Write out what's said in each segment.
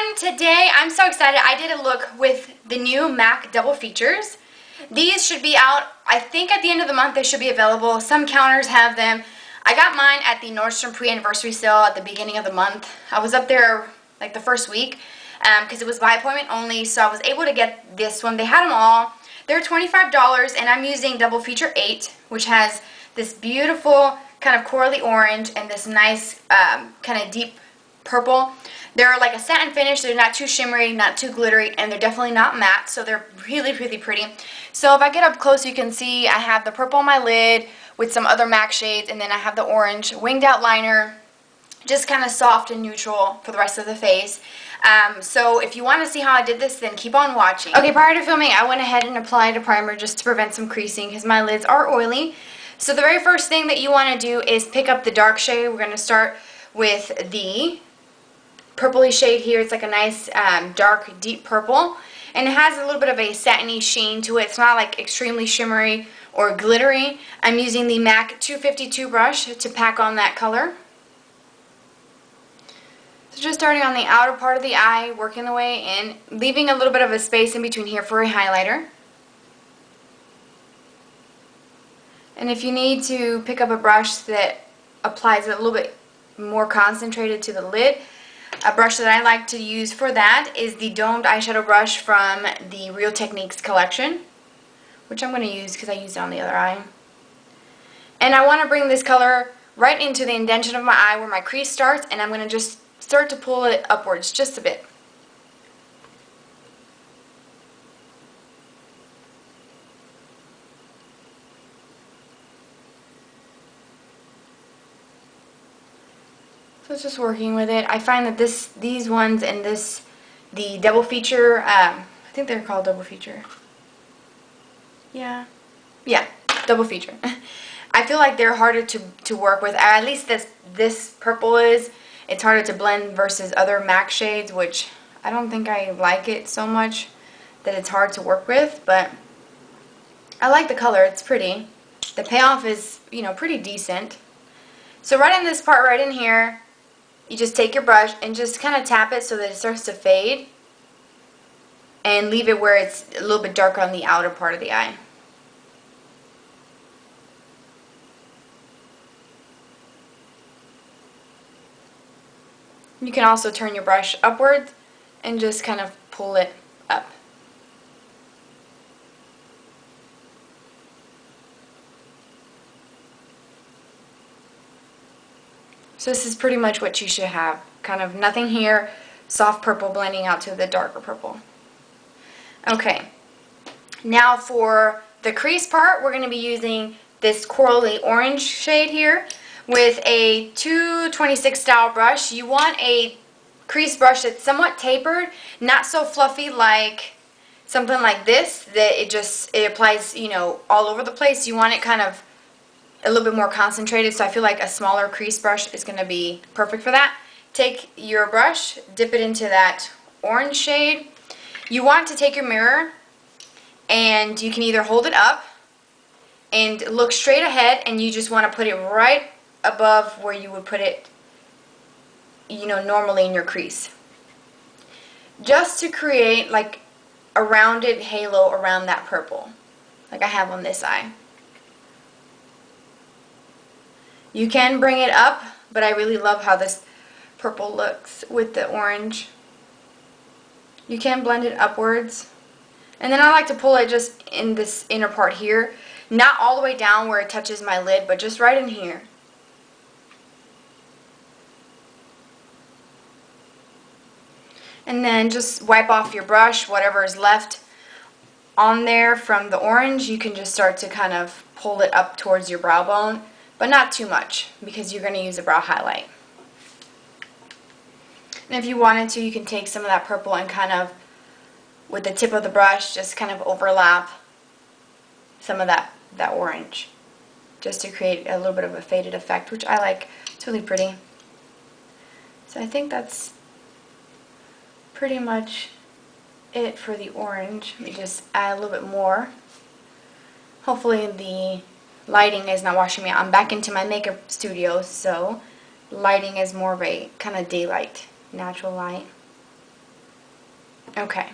everyone, today I'm so excited. I did a look with the new MAC double features. These should be out, I think at the end of the month they should be available. Some counters have them. I got mine at the Nordstrom pre-anniversary sale at the beginning of the month. I was up there like the first week because it was by appointment only, so I was able to get this one. They had them all. They're $25 and I'm using double feature 8, which has this beautiful kind of corally orange and this nice kind of deep purple. They're like a satin finish. They're not too shimmery, not too glittery, and they're definitely not matte, so they're really, really pretty. So if I get up close, you can see I have the purple on my lid with some other MAC shades, and then I have the orange winged out liner, just kind of soft and neutral for the rest of the face. So if you want to see how I did this, then keep on watching. Okay, prior to filming, I went ahead and applied a primer just to prevent some creasing because my lids are oily. So the very first thing that you want to do is pick up the dark shade. We're going to start with the purpley shade here. It's like a nice dark deep purple, and it has a little bit of a satiny sheen to it. It's not like extremely shimmery or glittery. I'm using the MAC 252 brush to pack on that color. So just starting on the outer part of the eye, working the way in, leaving a little bit of a space in between here for a highlighter. And if you need to pick up a brush that applies it a little bit more concentrated to the lid, a brush that I like to use for that is the domed eyeshadow brush from the Real Techniques collection, which I'm going to use because I used it on the other eye. And I want to bring this color right into the indentation of my eye where my crease starts, and I'm going to just start to pull it upwards just a bit. So it's just working with it. I find that these ones and the double feature, I think they're called double feature. Yeah, double feature. I feel like they're harder to work with. At least this purple is. It's harder to blend versus other MAC shades, which I don't think I like it so much that it's hard to work with, but I like the color. It's pretty. The payoff is, you know, pretty decent. So right in this part right in here, you just take your brush and just kind of tap it so that it starts to fade, and leave it where it's a little bit darker on the outer part of the eye. You can also turn your brush upwards and just kind of pull it up. So this is pretty much what you should have. Kind of nothing here, soft purple blending out to the darker purple. Okay, now for the crease part, we're going to be using this corally orange shade here with a 226 style brush. You want a crease brush that's somewhat tapered, not so fluffy like something like this, that it applies, you know, all over the place. You want it kind of a little bit more concentrated, so I feel like a smaller crease brush is going to be perfect for that. Take your brush, dip it into that orange shade. You want to take your mirror, and you can either hold it up and look straight ahead, and you just want to put it right above where you would put it, you know, normally in your crease, just to create like a rounded halo around that purple, like I have on this eye. You can bring it up, but I really love how this purple looks with the orange. You can blend it upwards. And then I like to pull it just in this inner part here. Not all the way down where it touches my lid, but just right in here. And then just wipe off your brush, whatever is left on there from the orange. You can just start to kind of pull it up towards your brow bone. But not too much, because you're going to use a brow highlight. And if you wanted to, you can take some of that purple and kind of, with the tip of the brush, just kind of overlap some of that orange, just to create a little bit of a faded effect, which I like. It's really pretty. So I think that's pretty much it for the orange. Let me just add a little bit more. Hopefully the lighting is not washing me out. I'm back into my makeup studio, so lighting is more of a kind of daylight, natural light. Okay.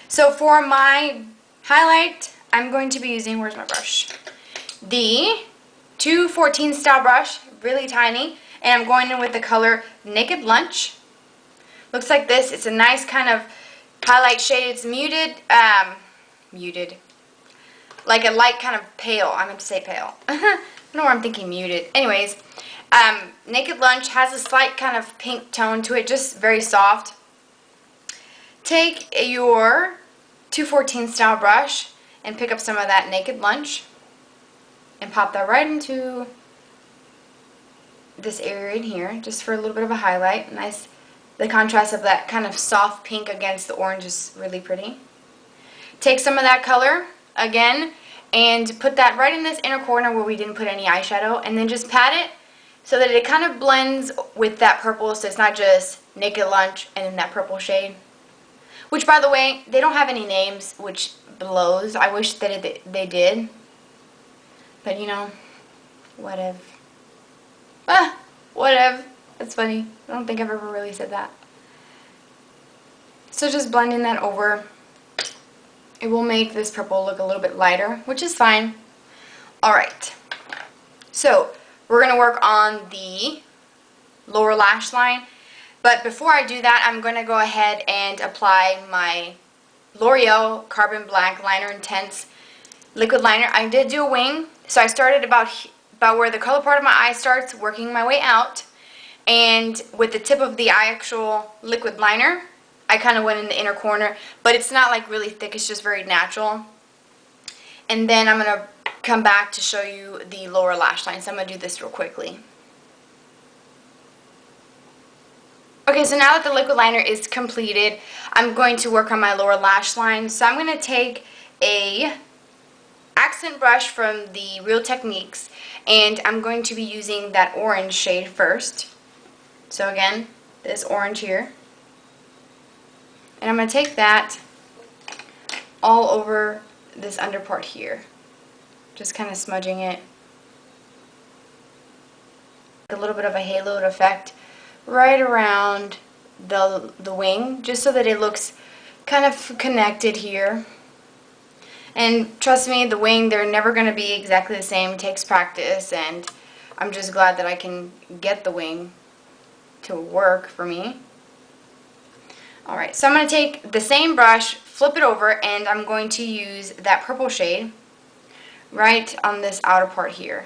So for my highlight, I'm going to be using, where's my brush? The 214 style brush, really tiny, and I'm going in with the color Naked Lunch. Looks like this. It's a nice kind of highlight shade. It's muted, like a light kind of pale. I meant to say pale. I don't know where I'm thinking muted. Anyways, Naked Lunch has a slight kind of pink tone to it, just very soft. Take your 214 style brush and pick up some of that Naked Lunch and pop that right into this area in here, just for a little bit of a highlight. Nice. The contrast of that kind of soft pink against the orange is really pretty. Take some of that color again and put that right in this inner corner where we didn't put any eyeshadow, and then just pat it so that it kind of blends with that purple, so it's not just Naked Lunch and then that purple shade. Which, by the way, they don't have any names, which blows. I wish that they did. But, you know, whatever. Whatever. That's funny. I don't think I've ever really said that. So just blending that over. It will make this purple look a little bit lighter, which is fine. Alright. So, we're going to work on the lower lash line. But before I do that, I'm going to go ahead and apply my L'Oreal Carbon Black Liner Intense liquid liner. I did do a wing, so I started about where the color part of my eye starts, working my way out. And with the tip of the actual liquid liner, I kind of went in the inner corner, but it's not like really thick, it's just very natural. And then I'm going to come back to show you the lower lash line, so I'm going to do this real quickly. Okay, so now that the liquid liner is completed, I'm going to work on my lower lash line. So I'm going to take a accent brush from the Real Techniques, and I'm going to be using that orange shade first. So again, this orange here. And I'm going to take that all over this under part here. Just kind of smudging it. A little bit of a haloed effect right around the wing, just so that it looks kind of connected here. And trust me, the wing, they're never going to be exactly the same. It takes practice, and I'm just glad that I can get the wing to work for me. Alright, so I'm going to take the same brush, flip it over, and I'm going to use that purple shade right on this outer part here.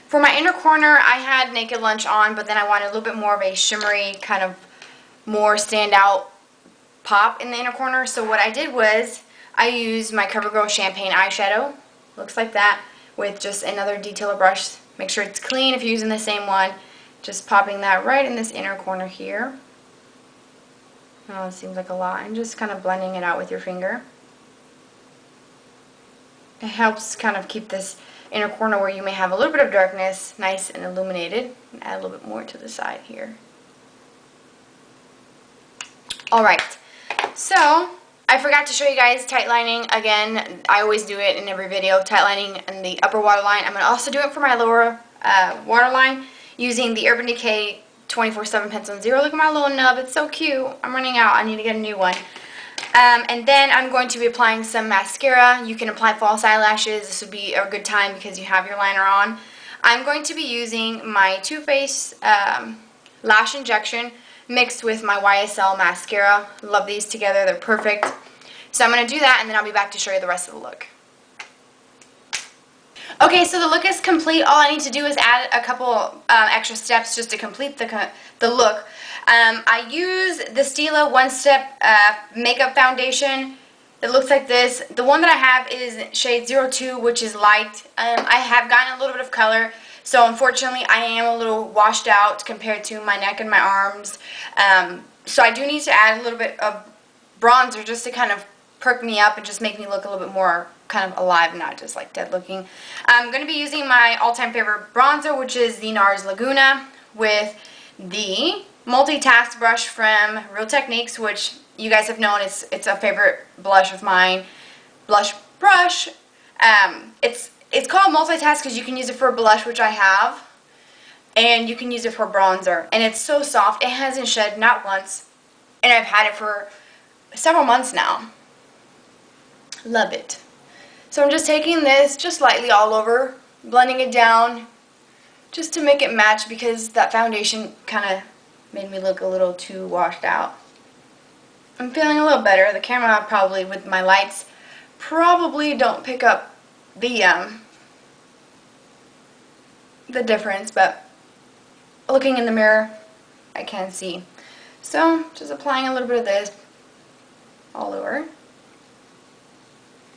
For my inner corner, I had Naked Lunch on, but then I wanted a little bit more of a shimmery, kind of more standout pop in the inner corner. So what I did was, I used my CoverGirl Champagne eyeshadow, looks like that, with just another detailer brush. Make sure it's clean if you're using the same one. Just popping that right in this inner corner here. Oh, it seems like a lot. And just kind of blending it out with your finger. It helps kind of keep this inner corner where you may have a little bit of darkness nice and illuminated. Add a little bit more to the side here. Alright, so I forgot to show you guys tight lining again. I always do it in every video, tight lining in the upper waterline. I'm going to also do it for my lower waterline using the Urban Decay 24/7 Pencil in Zero. Look at my little nub, it's so cute. I'm running out, I need to get a new one. And then I'm going to be applying some mascara. You can apply false eyelashes. This would be a good time because you have your liner on. I'm going to be using my Too Faced Lash Injection mixed with my YSL mascara. Love these together. They're perfect. So I'm going to do that, and then I'll be back to show you the rest of the look. Okay, so the look is complete. All I need to do is add a couple extra steps just to complete the look. I use the Stila One Step Makeup Foundation. It looks like this. The one that I have is shade 02, which is light. I have gotten a little bit of color, so unfortunately I am a little washed out compared to my neck and my arms. So I do need to add a little bit of bronzer just to kind of perk me up and just make me look a little bit more kind of alive, not just like dead looking. I'm going to be using my all-time favorite bronzer, which is the NARS Laguna, with the multitask brush from Real Techniques, which you guys have known it's a favorite blush of mine. Blush brush. It's called multitask because you can use it for a blush, which I have. and you can use it for bronzer. And it's so soft. It hasn't shed not once, and I've had it for several months now. Love it. So I'm just taking this just lightly all over, blending it down just to make it match, because that foundation kind of made me look a little too washed out. I'm feeling a little better. The camera probably, with my lights, probably don't pick up the difference, but looking in the mirror, I can see. So just applying a little bit of this all over.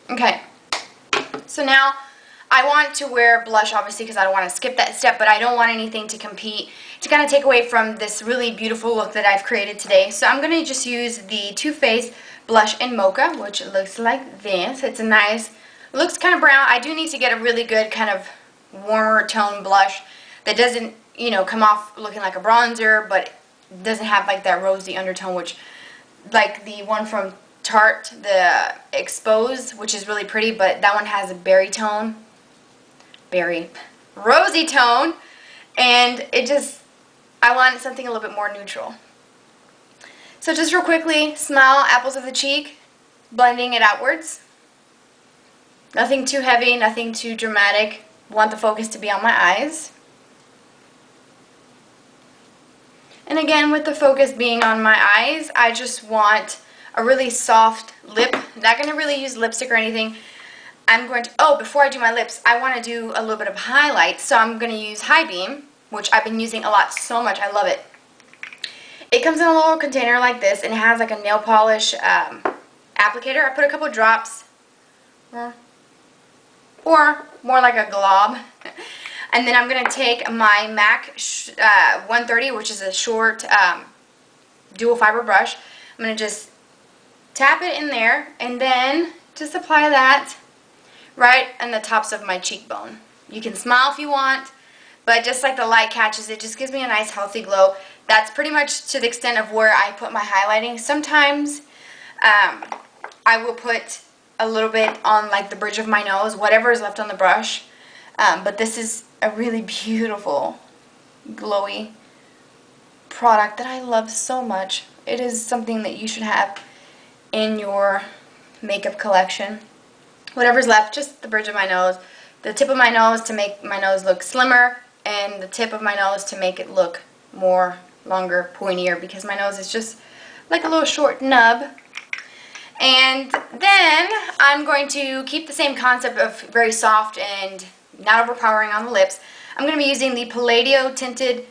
Okay, so now I want to wear blush, obviously, because I don't want to skip that step, but I don't want anything to compete, to kind of take away from this really beautiful look that I've created today. So I'm going to just use the Too Faced Blush in Mocha, which looks like this. It's a nice, looks kind of brown. I do need to get a really good kind of warmer tone blush that doesn't, you know, come off looking like a bronzer, but doesn't have like that rosy undertone, which, like the one from Tarte, the Expose, which is really pretty, but that one has a berry tone. Berry, rosy tone, and it just, I want something a little bit more neutral. So just real quickly, smile, apples of the cheek, blending it outwards. Nothing too heavy, nothing too dramatic. Want the focus to be on my eyes. And again, with the focus being on my eyes, I just want a really soft lip. Not going to really use lipstick or anything. I'm going to, oh, before I do my lips, I want to do a little bit of highlight. So I'm going to use High Beam, which I've been using a lot, so much. I love it. It comes in a little container like this, and it has like a nail polish applicator. I put a couple drops, or more like a glob. And then I'm going to take my MAC 130, which is a short dual fiber brush. I'm going to just tap it in there, and then just apply that right on the tops of my cheekbone. You can smile if you want, but just like the light catches it, just gives me a nice healthy glow. That's pretty much to the extent of where I put my highlighting. Sometimes I will put a little bit on like the bridge of my nose, whatever is left on the brush. But this is a really beautiful, glowy product that I love so much. It is something that you should have in your makeup collection. Whatever's left, just the bridge of my nose, the tip of my nose to make my nose look slimmer, and the tip of my nose to make it look more longer, pointier, because my nose is just like a little short nub. And then I'm going to keep the same concept of very soft and not overpowering on the lips. I'm going to be using the Palladio tinted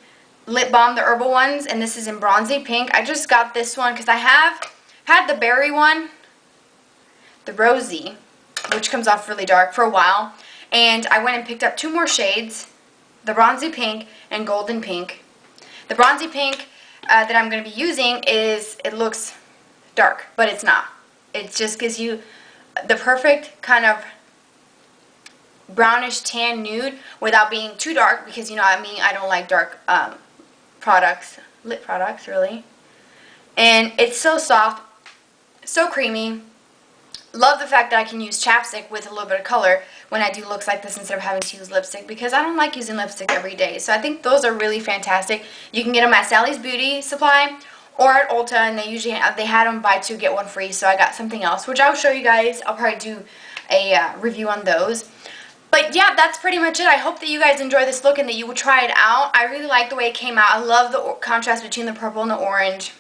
lip balm, the herbal ones, and this is in bronzy pink. I just got this one because I have had the berry one, the rosy, which comes off really dark, for a while, and I went and picked up 2 more shades, the bronzy pink and golden pink. The bronzy pink that I'm going to be using it looks dark, but it's not. It just gives you the perfect kind of brownish tan nude without being too dark, because you know what I mean, I don't like dark products, lip products really. And it's so soft, so creamy. Love the fact that I can use chapstick with a little bit of color when I do looks like this instead of having to use lipstick, because I don't like using lipstick every day. So I think those are really fantastic. You can get them at Sally's Beauty Supply or at Ulta, and they had them buy 2 get 1 free. So I got something else, which I'll show you guys. I'll probably do a review on those. But yeah, that's pretty much it. I hope that you guys enjoy this look and that you will try it out. I really like the way it came out. I love the contrast between the purple and the orange.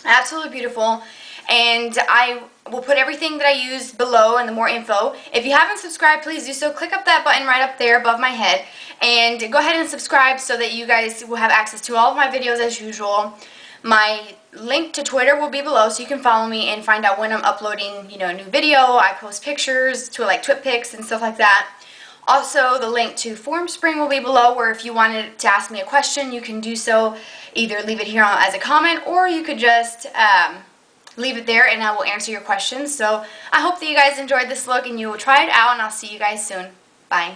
Absolutely beautiful. And I will put everything that I used below and the more info. If you haven't subscribed, please do so. Click up that button right up there above my head. And go ahead and subscribe so that you guys will have access to all of my videos as usual. My link to Twitter will be below, so you can follow me and find out when I'm uploading, you know, a new video. I post pictures to like Twit pics and stuff like that. Also, the link to FormSpring will be below, where if you wanted to ask me a question, you can do so. Either leave it here as a comment, or you could just leave it there and I will answer your questions. So I hope that you guys enjoyed this look and you will try it out, and I'll see you guys soon. Bye.